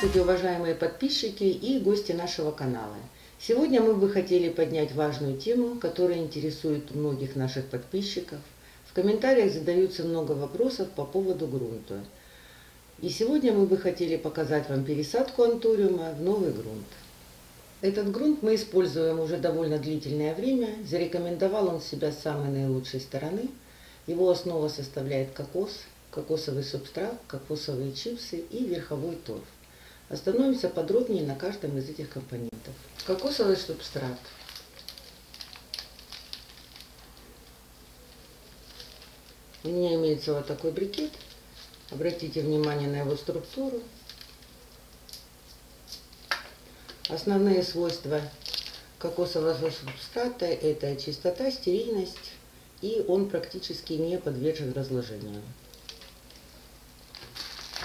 Здравствуйте, уважаемые подписчики и гости нашего канала. Сегодня мы бы хотели поднять важную тему, которая интересует многих наших подписчиков. В комментариях задаются много вопросов по поводу грунта. И сегодня мы бы хотели показать вам пересадку антуриума в новый грунт. Этот грунт мы используем уже довольно длительное время. Зарекомендовал он себя с самой наилучшей стороны. Его основа составляет кокос, кокосовый субстрат, кокосовые чипсы и верховой торф. Остановимся подробнее на каждом из этих компонентов. Кокосовый субстрат. У меня имеется вот такой брикет. Обратите внимание на его структуру. Основные свойства кокосового субстрата – это чистота, стерильность, и он практически не подвержен разложению.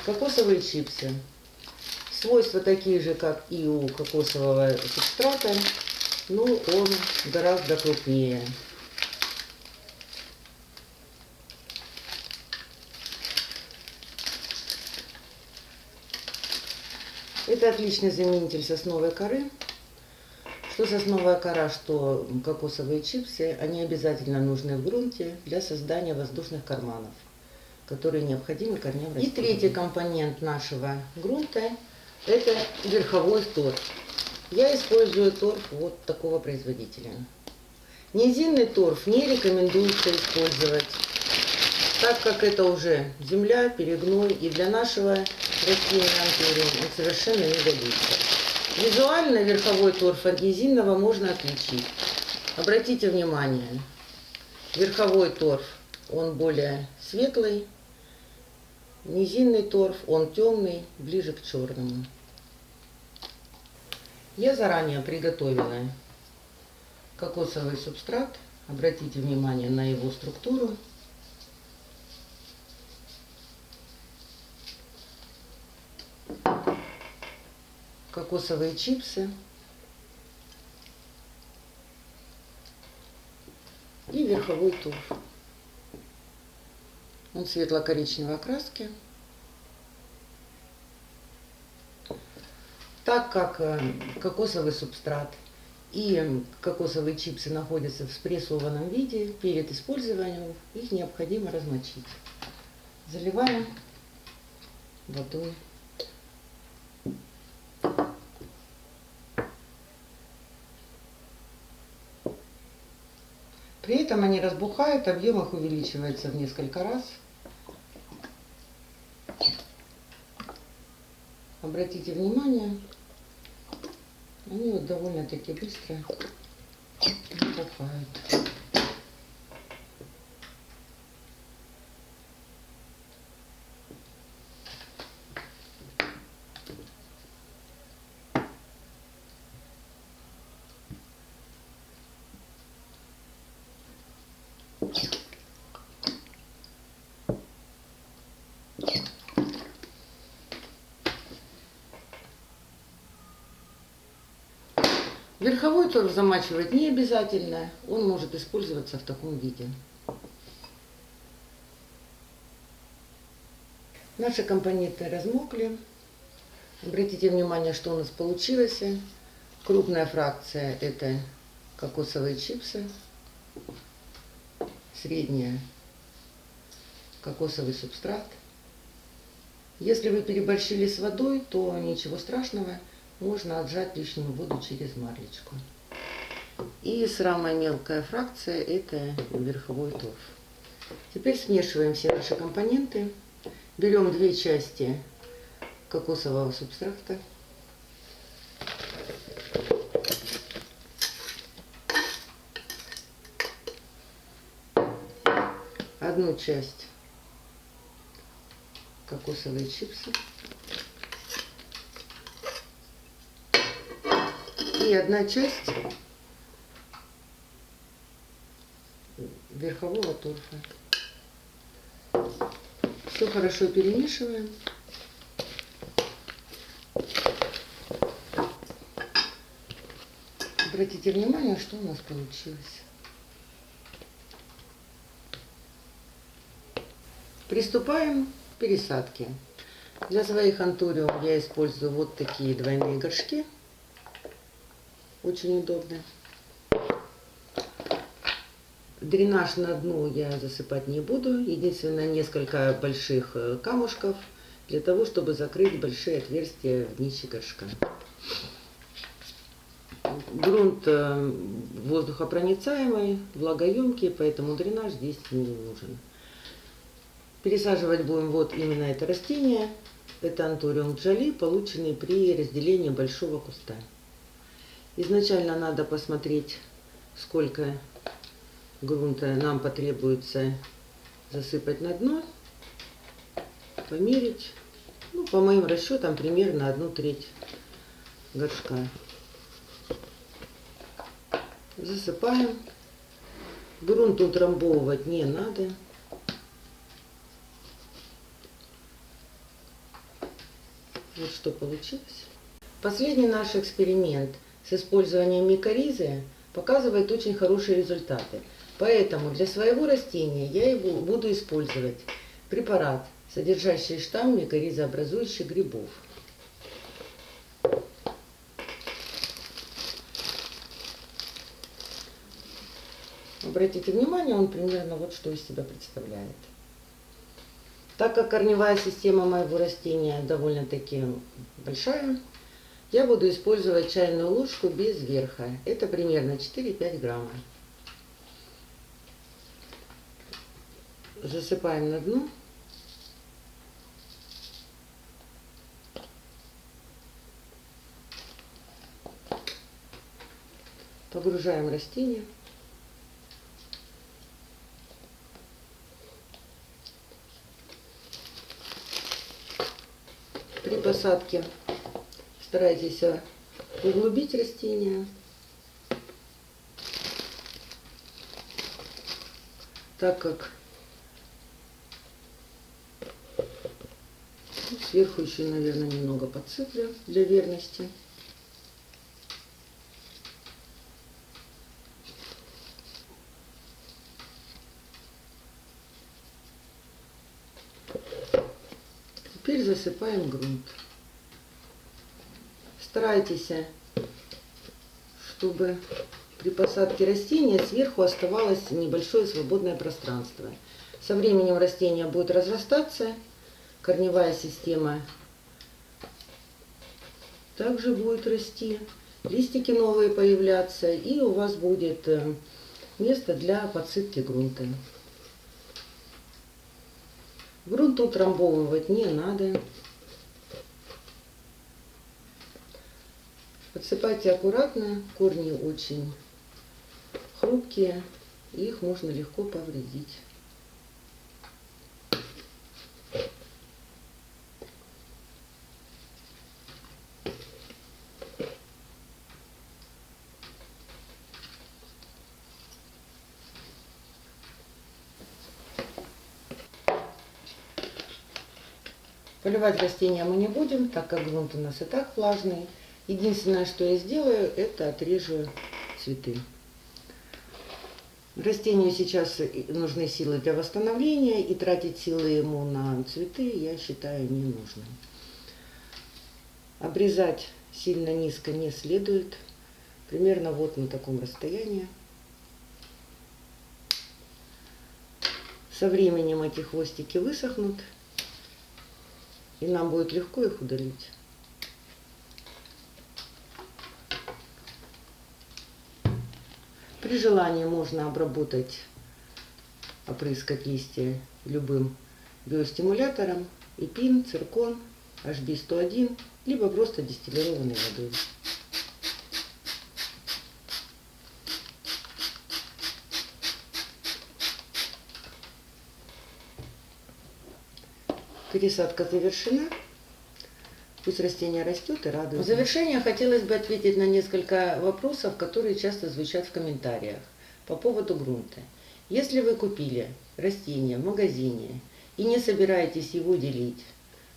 Кокосовые чипсы. Свойства такие же, как и у кокосового субстрата, но он гораздо крупнее. Это отличный заменитель сосновой коры. Что сосновая кора, что кокосовые чипсы, они обязательно нужны в грунте для создания воздушных карманов, которые необходимы корням растений. И третий компонент нашего грунта – это верховой торф. Я использую торф вот такого производителя. Низинный торф не рекомендуется использовать, так как это уже земля, перегной, и для нашего растения антуриум он совершенно не годится. Визуально верховой торф от низинного можно отличить. Обратите внимание, верховой торф он более светлый, низинный торф он темный, ближе к черному. Я заранее приготовила кокосовый субстрат. Обратите внимание на его структуру. Кокосовые чипсы и верховой торф. Он светло-коричневой окраски. Так как кокосовый субстрат и кокосовые чипсы находятся в спрессованном виде, перед использованием их необходимо размочить. Заливаем водой. При этом они разбухают, объем их увеличивается в несколько раз. Обратите внимание, они вот довольно-таки быстро разбухают. Верховой торф замачивать не обязательно, он может использоваться в таком виде. Наши компоненты размокли. Обратите внимание, что у нас получилось. Крупная фракция – это кокосовые чипсы, средняя – кокосовый субстрат. Если вы переборщили с водой, то ничего страшного. Можно отжать лишнюю воду через марлечку. И самая мелкая фракция – это верховой торф. Теперь смешиваем все наши компоненты. Берем 2 части кокосового субстрата. Одну часть кокосовые чипсы. И 1 часть верхового торфа. Все хорошо перемешиваем. Обратите внимание, что у нас получилось. Приступаем к пересадке. Для своих антуриум я использую вот такие двойные горшки. Очень удобные. Дренаж на дно я засыпать не буду. Единственное, несколько больших камушков для того, чтобы закрыть большие отверстия в днище горшка. Грунт воздухопроницаемый, влагоемкий, поэтому дренаж здесь не нужен. Пересаживать будем вот именно это растение. Это антуриум джоли, полученный при разделении большого куста. Изначально надо посмотреть, сколько грунта нам потребуется засыпать на дно, померить. Ну, по моим расчетам, примерно 1/3 горшка. Засыпаем. Грунт утрамбовывать не надо. Вот что получилось. Последний наш эксперимент с использованием микорризы показывает очень хорошие результаты. Поэтому для своего растения я его буду использовать препарат, содержащий штамм микорризообразующих грибов. Обратите внимание, он примерно вот что из себя представляет. Так как корневая система моего растения довольно-таки большая, я буду использовать чайную ложку без верха. Это примерно 4-5 грамма. Засыпаем на дно. Погружаем растение. При посадке старайтесь углубить растение, так как сверху еще, наверное, немного подсыплю для верности. Теперь засыпаем грунт. Старайтесь, чтобы при посадке растения сверху оставалось небольшое свободное пространство. Со временем растение будет разрастаться, корневая система также будет расти, листики новые появляться, и у вас будет место для подсыпки грунта. Грунт утрамбовывать не надо. Подсыпайте аккуратно, корни очень хрупкие, и их можно легко повредить. Поливать растения мы не будем, так как грунт у нас и так влажный. Единственное, что я сделаю, это отрежу цветы. Растению сейчас нужны силы для восстановления, и тратить силы ему на цветы, я считаю, не нужно. Обрезать сильно низко не следует, примерно вот на таком расстоянии. Со временем эти хвостики высохнут, и нам будет легко их удалить. При желании можно обработать, опрыскать листья любым биостимулятором, эпин, циркон, HB101, либо просто дистиллированной водой. Пересадка завершена. Пусть растение растет и радует. В завершение хотелось бы ответить на несколько вопросов, которые часто звучат в комментариях по поводу грунта. Если вы купили растение в магазине и не собираетесь его делить,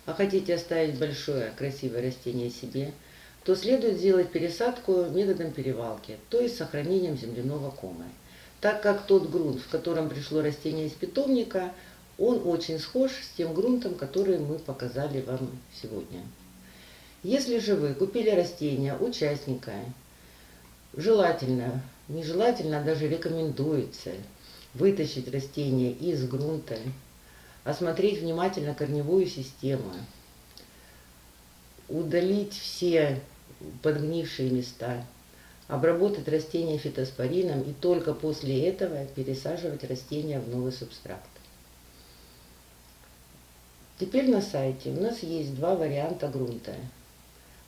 а хотите оставить большое красивое растение себе, то следует сделать пересадку методом перевалки, то есть с сохранением земляного кома. Так как тот грунт, в котором пришло растение из питомника, Он очень схож с тем грунтом, который мы показали вам сегодня. Если же вы купили растение участника, желательно, нежелательно, а даже рекомендуется вытащить растение из грунта, осмотреть внимательно корневую систему, удалить все подгнившие места, обработать растение фитоспорином и только после этого пересаживать растение в новый субстрат. Теперь на сайте у нас есть два варианта грунта.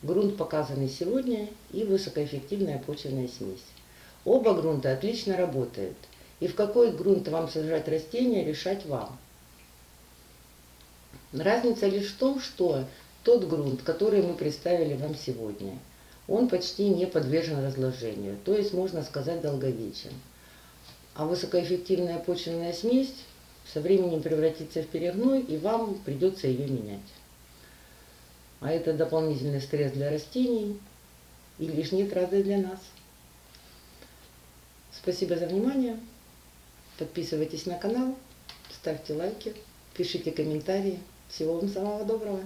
Грунт, показанный сегодня, и высокоэффективная почвенная смесь. Оба грунта отлично работают. И в какой грунт вам сажать растения, решать вам. Разница лишь в том, что тот грунт, который мы представили вам сегодня, он почти не подвержен разложению, то есть, можно сказать, долговечен. А высокоэффективная почвенная смесь со временем превратится в перегной, и вам придется ее менять. А это дополнительный стресс для растений и лишние траты для нас. Спасибо за внимание. Подписывайтесь на канал, ставьте лайки, пишите комментарии. Всего вам самого доброго.